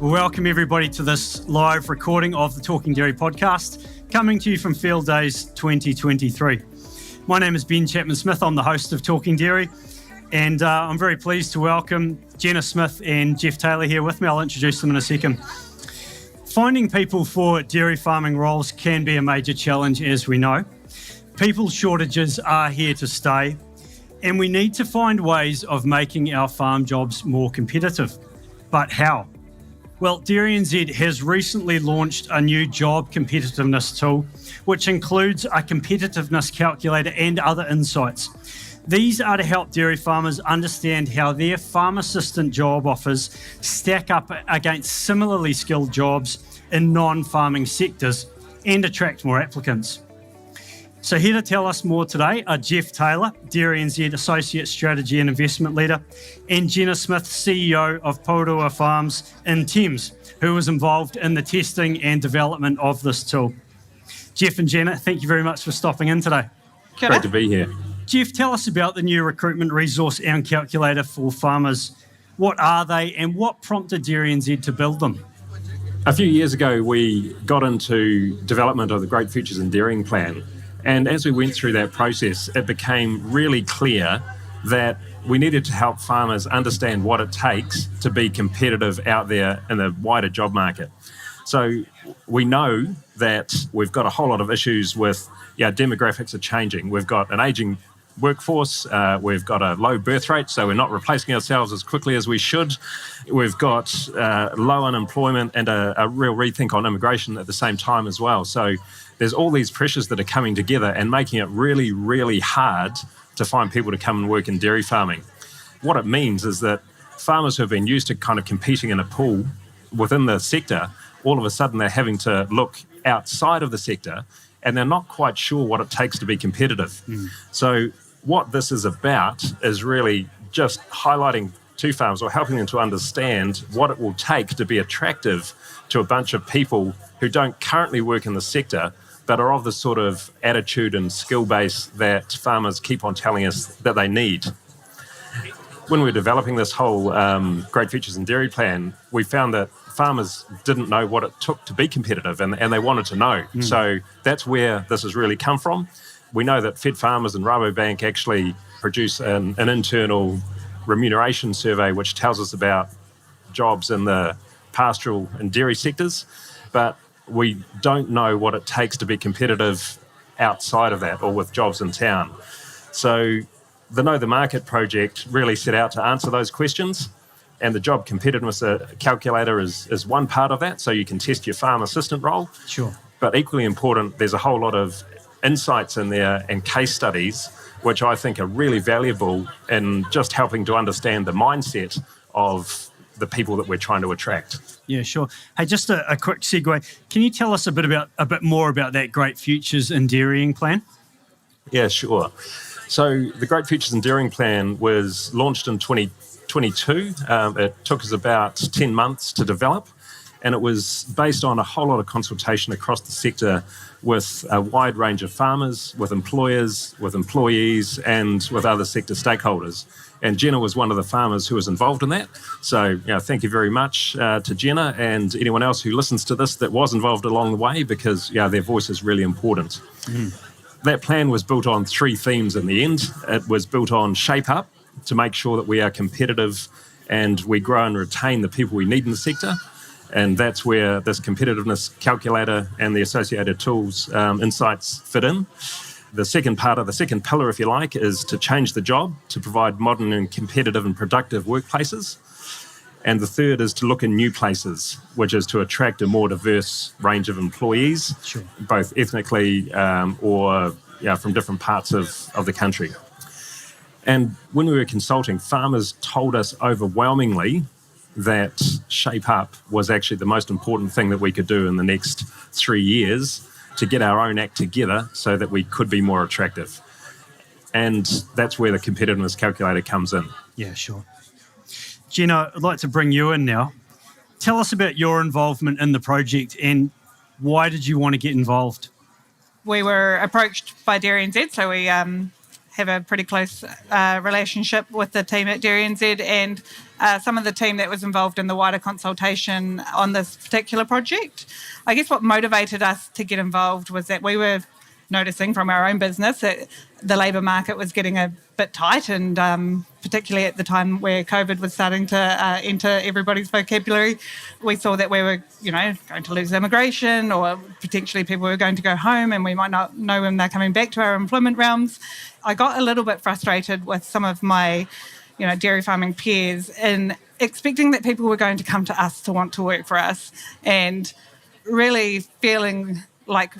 Welcome everybody to this live recording of the Talking Dairy podcast, coming to you from Fieldays 2023. My name is Ben Chapman-Smith. I'm the host of Talking Dairy, and I'm very pleased to welcome Jenna Smith and Geoff Taylor here with me. I'll introduce them in a second. Finding people for dairy farming roles can be a major challenge, as we know. People shortages are here to stay, and we need to find ways of making our farm jobs more competitive. But how? Well, DairyNZ has recently launched a new job competitiveness tool, which includes a competitiveness calculator and other insights. These are to help dairy farmers understand how their farm assistant job offers stack up against similarly skilled jobs in non-farming sectors and attract more applicants. So here to tell us more today are Geoff Taylor, DairyNZ Associate Strategy and Investment Leader, and Jenna Smith, CEO of Pouarua Farms in Thames, who was involved in the testing and development of this tool. Geoff and Jenna, thank you very much for stopping in today. Great to be here. Geoff, tell us about the new recruitment resource and calculator for farmers. What are they and what prompted DairyNZ to build them? A few years ago, we got into development of the Great Futures in Dairying plan. And as we went through that process, it became really clear that we needed to help farmers understand what it takes to be competitive out there in the wider job market. So we know that we've got a whole lot of issues with, demographics are changing. We've got an ageing workforce, we've got a low birth rate, so we're not replacing ourselves as quickly as we should. We've got low unemployment and a real rethink on immigration at the same time as well. So there's all these pressures that are coming together and making it really, really hard to find people to come and work in dairy farming. What it means is that farmers who have been used to kind of competing in a pool within the sector, all of a sudden they're having to look outside of the sector and they're not quite sure what it takes to be competitive. So what this is about is really just highlighting to farmers or helping them to understand what it will take to be attractive to a bunch of people who don't currently work in the sector but are of the sort of attitude and skill base that farmers keep on telling us that they need. When we were developing this whole Great Futures in Dairy plan, we found that farmers didn't know what it took to be competitive and they wanted to know. So that's where this has really come from. We know that Fed Farmers and Rabobank actually produce an internal remuneration survey which tells us about jobs in the pastoral and dairy sectors, but we don't know what it takes to be competitive outside of that or with jobs in town. So the Know the Market project really set out to answer those questions, and the job competitiveness calculator is one part of that, so you can test your farm assistant role. Sure. But equally important, there's a whole lot of insights in there and case studies which I think are really valuable in just helping to understand the mindset of the people that we're trying to attract. Yeah, sure. Hey, just a quick segue. Can you tell us a bit more about that Great Futures in Dairying plan? Yeah, sure. So the Great Futures in Dairying plan was launched in 2022. It took us about 10 months to develop, and it was based on a whole lot of consultation across the sector with a wide range of farmers, with employers, with employees, and with other sector stakeholders. And Jenna was one of the farmers who was involved in that. So thank you very much to Jenna and anyone else who listens to this that was involved along the way, because their voice is really important. That plan was built on 3 themes in the end. It was built on shape up, to make sure that we are competitive and we grow and retain the people we need in the sector. And that's where this competitiveness calculator and the associated tools insights fit in. The second pillar, if you like, is to change the job, to provide modern and competitive and productive workplaces. And the third is to look in new places, which is to attract a more diverse range of employees, Sure. both ethnically or from different parts of the country. And when we were consulting, farmers told us overwhelmingly that shape up was actually the most important thing that we could do in the next 3 years to get our own act together so that we could be more attractive. And that's where the competitiveness calculator comes in. Yeah, sure. Jenna, I'd like to bring you in now. Tell us about your involvement in the project and why did you want to get involved? We were approached by DairyNZ, so we have a pretty close relationship with the team at DairyNZ, and some of the team that was involved in the wider consultation on this particular project. I guess what motivated us to get involved was that we were noticing from our own business that the labour market was getting a bit tight, and particularly at the time where COVID was starting to enter everybody's vocabulary, we saw that we were, going to lose immigration, or potentially people were going to go home and we might not know when they're coming back to our employment realms. I got a little bit frustrated with some of my, dairy farming peers in expecting that people were going to come to us to want to work for us, and really feeling like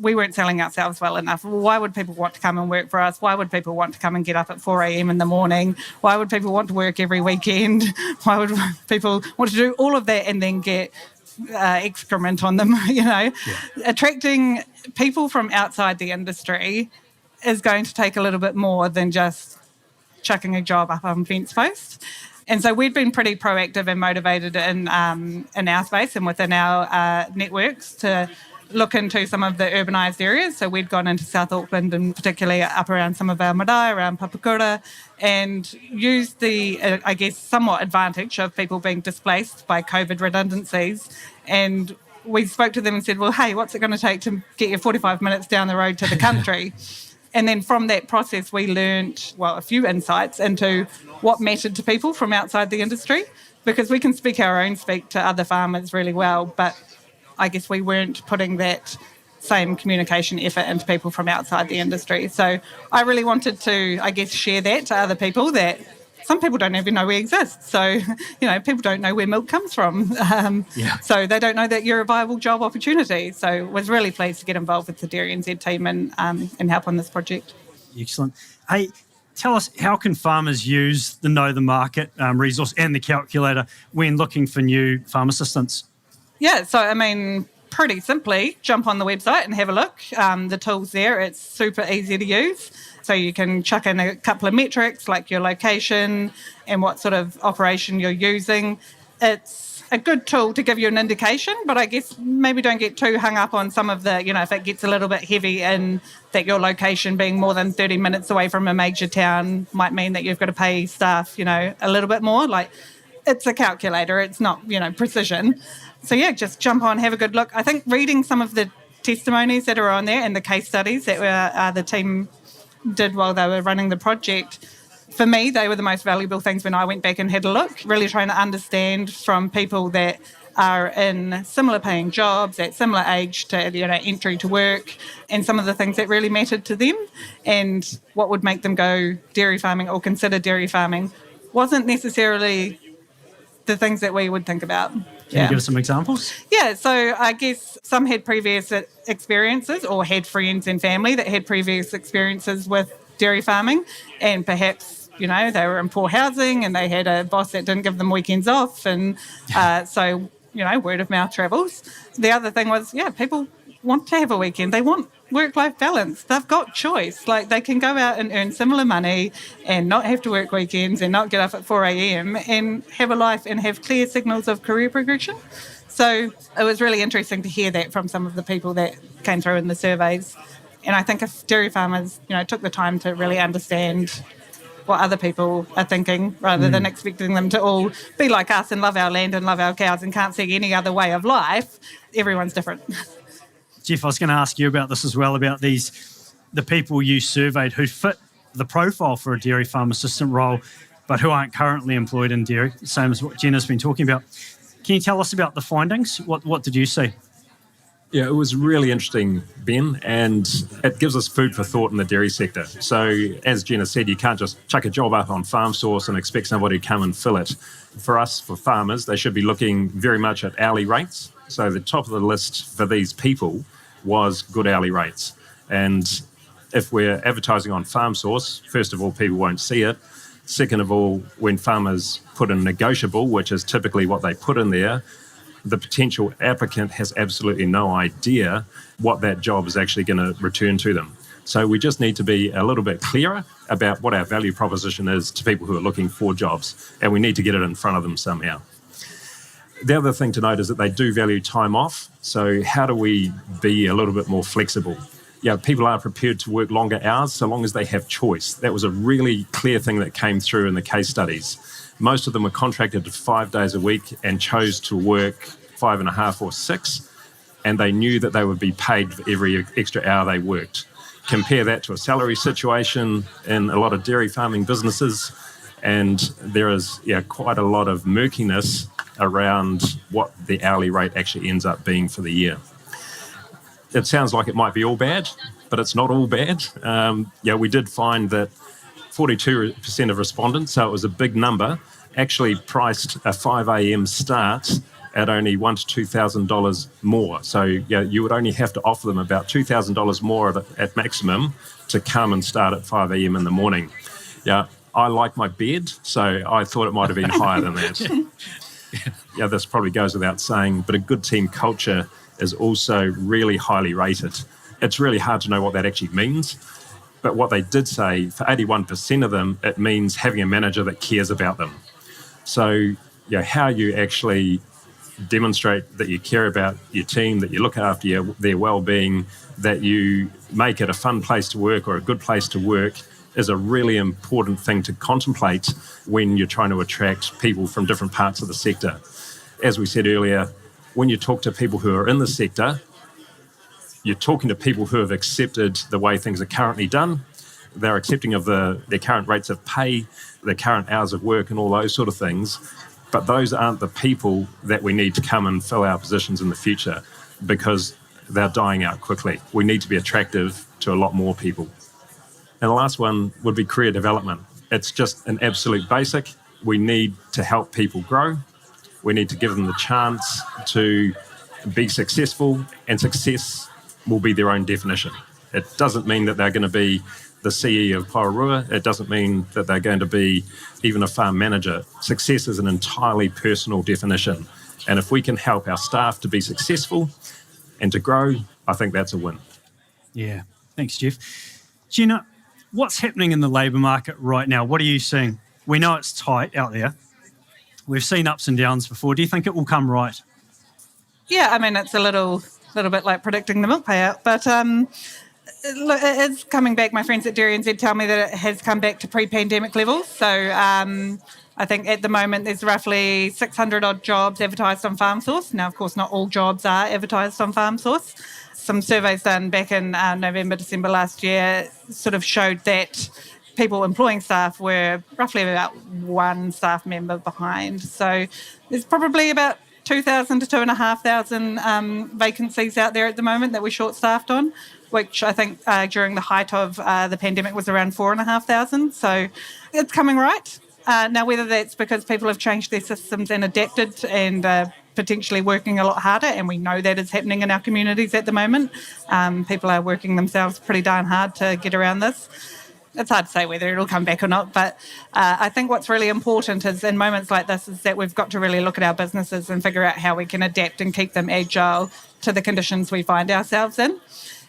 we weren't selling ourselves well enough. Why would people want to come and work for us? Why would people want to come and get up at 4 a.m. in the morning? Why would people want to work every weekend? Why would people want to do all of that and then get excrement on them? Attracting people from outside the industry is going to take a little bit more than just chucking a job up on fence posts. And so we've been pretty proactive and motivated in our space and within our networks to look into some of the urbanised areas. So we'd gone into South Auckland and particularly up around some of our marae, around Pouarua, and used the, somewhat advantage of people being displaced by COVID redundancies. And we spoke to them and said, well, hey, what's it going to take to get you 45 minutes down the road to the country? And then from that process, we learned, a few insights into what mattered to people from outside the industry, because we can speak to other farmers really well, but I guess we weren't putting that same communication effort into people from outside the industry. So I really wanted to, share that to other people, that some people don't even know we exist. So, people don't know where milk comes from. So they don't know that you're a viable job opportunity. So was really pleased to get involved with the DairyNZ team and help on this project. Excellent. Hey, tell us, how can farmers use the Know the Market resource and the calculator when looking for new farm assistance? Yeah, so pretty simply, jump on the website and have a look. The tool's there. It's super easy to use. So you can chuck in a couple of metrics like your location and what sort of operation you're using. It's a good tool to give you an indication, but I guess maybe don't get too hung up on some of the, if it gets a little bit heavy in that your location being more than 30 minutes away from a major town might mean that you've got to pay staff, a little bit more. Like, it's a calculator. It's not, precision. So, just jump on, have a good look. I think reading some of the testimonies that are on there and the case studies that the team did while they were running the project, for me, they were the most valuable things when I went back and had a look, really trying to understand from people that are in similar paying jobs, at similar age to, entry to work, and some of the things that really mattered to them and what would make them go dairy farming or consider dairy farming wasn't necessarily the things that we would think about. Can you give us some examples? Yeah, so I guess some had previous experiences or had friends and family that had previous experiences with dairy farming, and perhaps, they were in poor housing and they had a boss that didn't give them weekends off, and so, word of mouth travels. The other thing was, people want to have a weekend. They want work-life balance. They've got choice. Like, they can go out and earn similar money and not have to work weekends and not get up at 4 a.m. and have a life and have clear signals of career progression. So it was really interesting to hear that from some of the people that came through in the surveys. And I think if dairy farmers, took the time to really understand what other people are thinking rather than expecting them to all be like us and love our land and love our cows and can't see any other way of life, everyone's different. Geoff, I was going to ask you about this as well, about the people you surveyed who fit the profile for a dairy farm assistant role, but who aren't currently employed in dairy, same as what Jenna's been talking about. Can you tell us about the findings? What did you see? Yeah, it was really interesting, Ben, and it gives us food for thought in the dairy sector. So, as Jenna said, you can't just chuck a job up on FarmSource and expect somebody to come and fill it. For us, for farmers, they should be looking very much at hourly rates. So the top of the list for these people was good hourly rates. And if we're advertising on FarmSource, first of all, people won't see it. Second of all, when farmers put in negotiable, which is typically what they put in there, the potential applicant has absolutely no idea what that job is actually going to return to them. So we just need to be a little bit clearer about what our value proposition is to people who are looking for jobs, and we need to get it in front of them somehow. The other thing to note is that they do value time off. So how do we be a little bit more flexible? people are prepared to work longer hours so long as they have choice. That was a really clear thing that came through in the case studies. Most of them were contracted to 5 days a week and chose to work 5.5 or 6, and they knew that they would be paid for every extra hour they worked. Compare that to a salary situation in a lot of dairy farming businesses, and there is quite a lot of murkiness around what the hourly rate actually ends up being for the year. It sounds like it might be all bad, but it's not all bad. We did find that 42% of respondents, so it was a big number, actually priced a 5 a.m. start at only $1,000 to $2,000 more. So you would only have to offer them about $2,000 more at maximum to come and start at 5 a.m. in the morning. Yeah, I like my bed, so I thought it might have been higher than that. This probably goes without saying, but a good team culture is also really highly rated. It's really hard to know what that actually means. But what they did say, for 81% of them, it means having a manager that cares about them. So, how you actually demonstrate that you care about your team, that you look after their well-being, that you make it a fun place to work or a good place to work is a really important thing to contemplate when you're trying to attract people from different parts of the sector. As we said earlier, when you talk to people who are in the sector, you're talking to people who have accepted the way things are currently done. They're accepting of their current rates of pay, their current hours of work and all those sort of things. But those aren't the people that we need to come and fill our positions in the future because they're dying out quickly. We need to be attractive to a lot more people. And the last one would be career development. It's just an absolute basic. We need to help people grow. We need to give them the chance to be successful, and success will be their own definition. It doesn't mean that they're going to be the CE of Pouarua. It doesn't mean that they're going to be even a farm manager. Success is an entirely personal definition. And if we can help our staff to be successful and to grow, I think that's a win. Yeah, thanks, Geoff. Jenna, what's happening in the labour market right now? What are you seeing? We know it's tight out there. We've seen ups and downs before. Do you think it will come right? Yeah, I mean, it's a little bit like predicting the milk payout, but it's coming back. My friends at DairyNZ tell me that it has come back to pre-pandemic levels. So I think at the moment there's roughly 600 odd jobs advertised on FarmSource. Now, of course, not all jobs are advertised on FarmSource. Some surveys done back in November, December last year sort of showed that people employing staff were roughly about one staff member behind. So there's probably about 2,000 to 2,500 vacancies out there at the moment that we're short-staffed on, which I think during the height of the pandemic was around 4,500. So it's coming right. Now, whether that's because people have changed their systems and adapted and potentially working a lot harder, and we know that is happening in our communities at the moment. People are working themselves pretty darn hard to get around this. It's hard to say whether it'll come back or not, but I think what's really important is in moments like this is that we've got to really look at our businesses and figure out how we can adapt and keep them agile to the conditions we find ourselves in.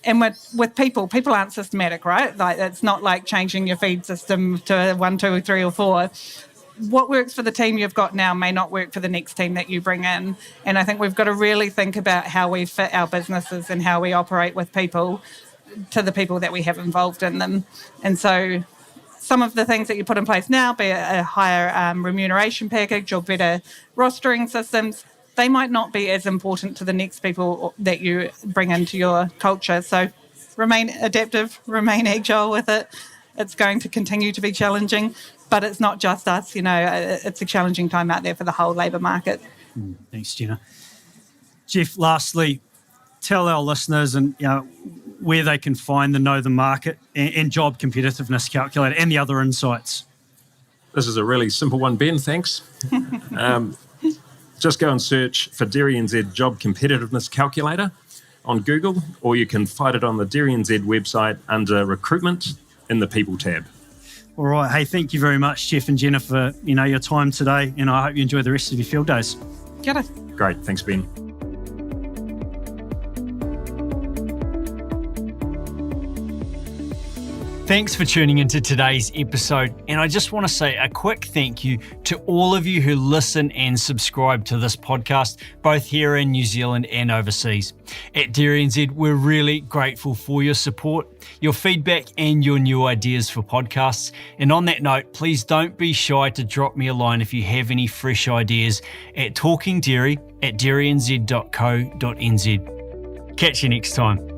And with people aren't systematic, right? Like it's not like changing your feed system to 1, 2, 3 or 4. What works for the team you've got now may not work for the next team that you bring in. And I think we've got to really think about how we fit our businesses and how we operate with people to the people that we have involved in them. And so some of the things that you put in place now, be it a higher remuneration package or better rostering systems, they might not be as important to the next people that you bring into your culture. So remain adaptive, remain agile with it. It's going to continue to be challenging, but it's not just us. It's a challenging time out there for the whole labour market. Thanks, Jenna. Geoff, lastly, tell our listeners and where they can find the Know the Market and Job Competitiveness Calculator and the other insights. This is a really simple one, Ben, thanks. Just go and search for DairyNZ Job Competitiveness Calculator on Google, or you can find it on the DairyNZ website under Recruitment in the People tab. All right. Hey, thank you very much, Geoff and Jenna, for your time today, and I hope you enjoy the rest of your field days. Kia ora. Great. Thanks, Ben. Thanks for tuning into today's episode, and I just want to say a quick thank you to all of you who listen and subscribe to this podcast, both here in New Zealand and overseas. At DairyNZ, we're really grateful for your support, your feedback, and your new ideas for podcasts. And on that note, please don't be shy to drop me a line if you have any fresh ideas at talkingdairy@dairynz.co.nz. Catch you next time.